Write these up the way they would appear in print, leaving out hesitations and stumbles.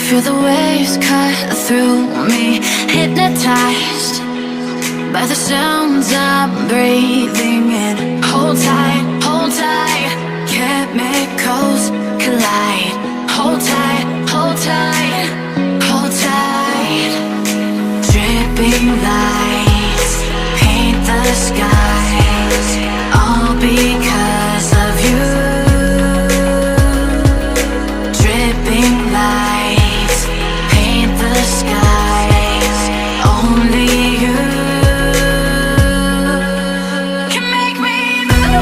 Feel the waves cut through me, hypnotized by the sounds I'm breathing in. Hold tight, hold tight, chemicals collide. Hold tight, hold tight, hold tight. Dripping lights paint the skies, all because of you. Dripping lights paint the skies, only you can make me move.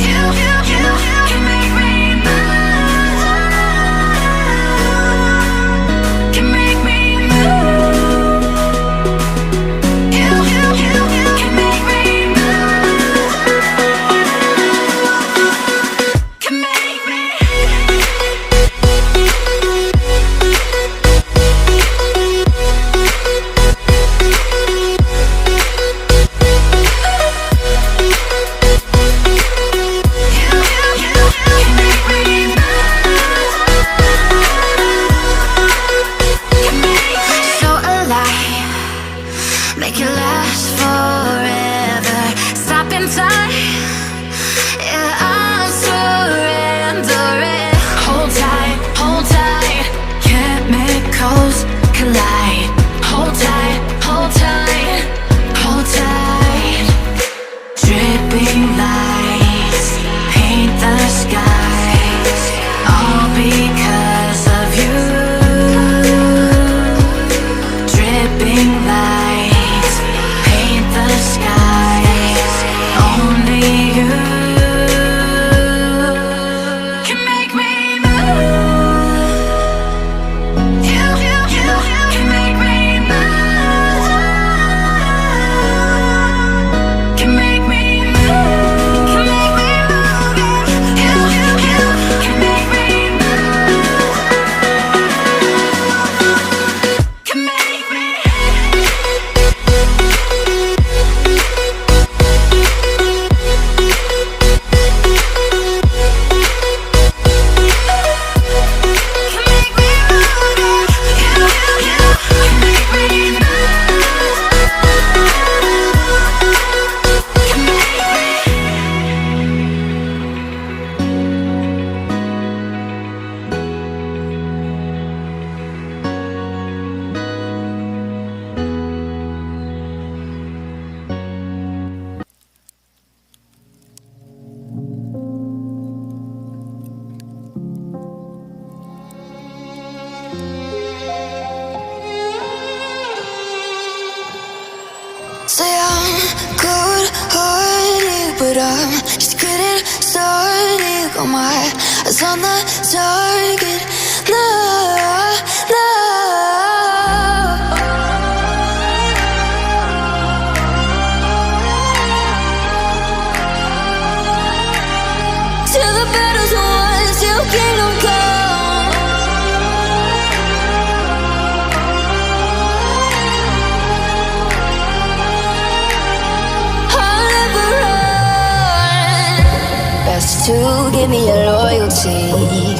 You can make me move. Can make me move. You can make me move. Can make me. So alive, make it last forever. Stop in time, yeah, I'm surrendering. Hold tight, chemicals collide. Hold tight, hold tight, hold tight. Dripping lights paint the skies, all because of you. Dripping lights paint the skies, only you can make me move. You can make me move. Can make me move. Can make me move. You can make me move. Can make me. Say I'm good-hearted, but I'm just getting started. Got my eyes on the target. No, no. Till the battle's won, till kingdom come. Best to give me your loyalty,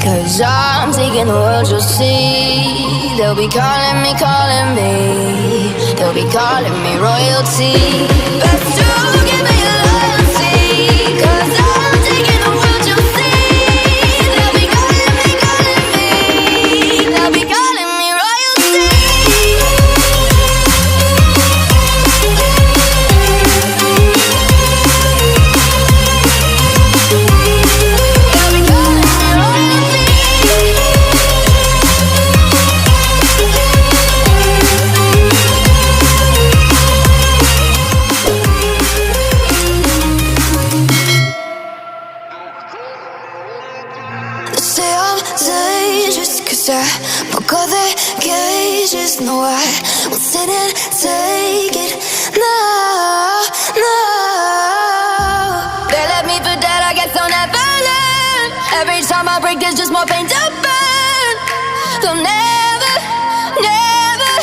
'cause I'm taking the world, you'll see. They'll be calling me, they'll be calling me royalty. Best to give me your loyalty, 'cause I'm taking the world, you'll see. They'll be calling me, they'll be calling me royalty. Say I'm dangerous, 'cause I broke all the cages. No, I won't sit and take it. No, no. They left me for dead, I guess I'll never learn. Every time I break, there's just more pain to burn. They'll never, never,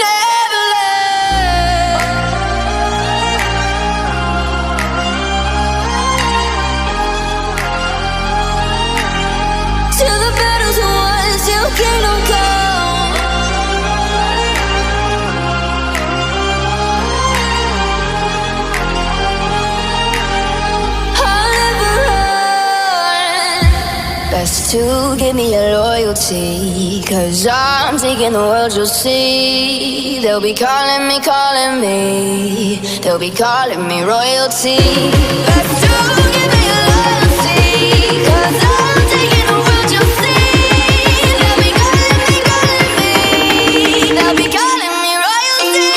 never learn. Till the battle's won. kingdom come. I'll never run. Best to give me your loyalty, 'cause I'm taking the world, you'll see. They'll be calling me, they'll be calling me royalty. Best to give me your loyalty, 'cause I'm taking the world, you'll see. They'll be calling me, they'll be calling me royalty.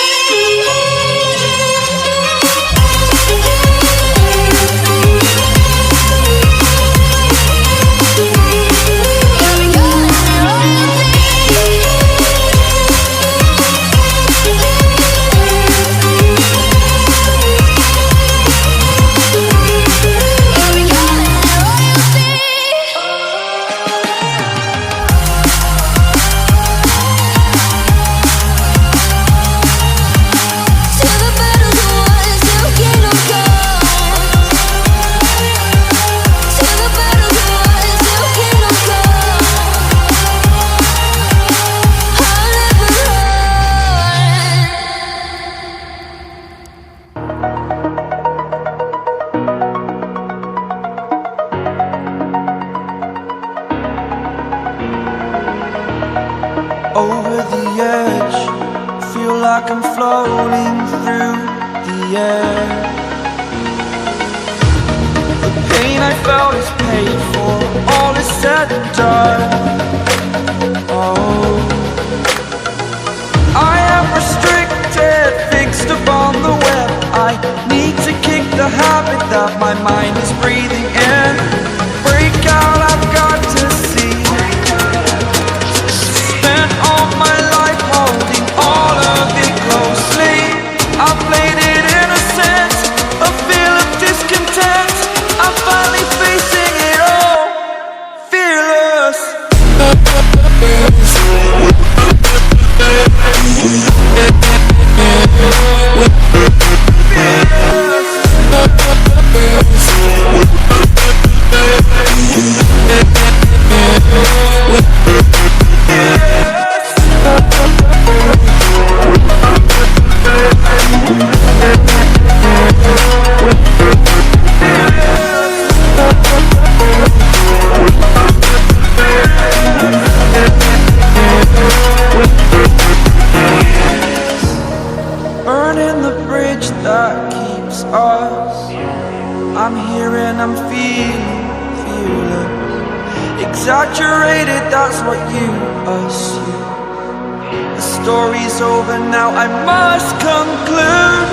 Over the edge, feel like I'm floating through the air. The pain I felt is paid for, all is said and done. Oh, I am restricted, fixed upon the web. I need to kick the habit that my mind is breathing in. Break out, I've got to see. Spent all my life holding all of it closely. I played it innocent, a feel of discontent. I'm finally facing it all, fearless. Burning the bridge that keeps us. I'm here and I'm feeling fearless. Exaggerated, that's what you assume. The story's over now, I must conclude.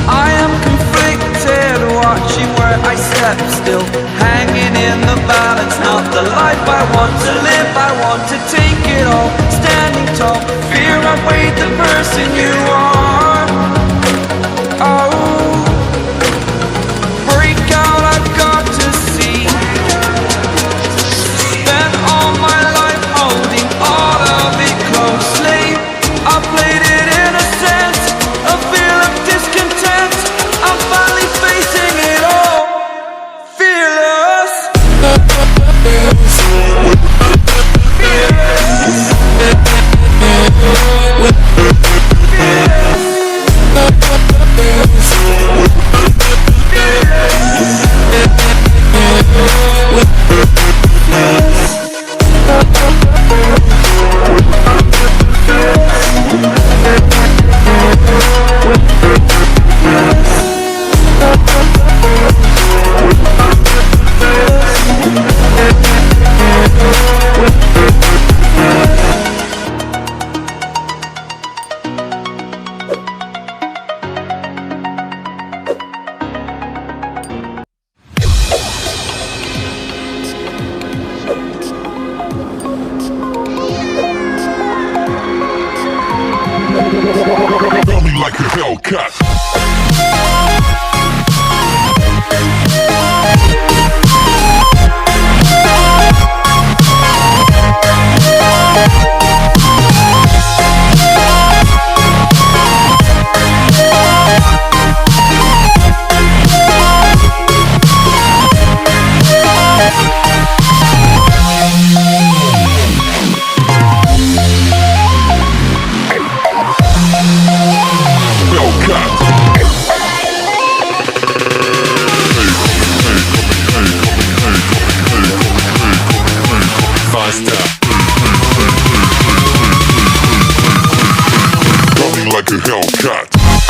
I am conflicted, watching where I step still, hanging in the balance. Not the life I want to live, I want to take it all. Standing tall, fear outweighed the person you are. Oh, break out, I've got to see. Spent all my life holding all of it closely. I played it innocent, a feel of discontent. I'm finally facing it all, fearless. Tell me like a Hellcat. me like a Hellcat.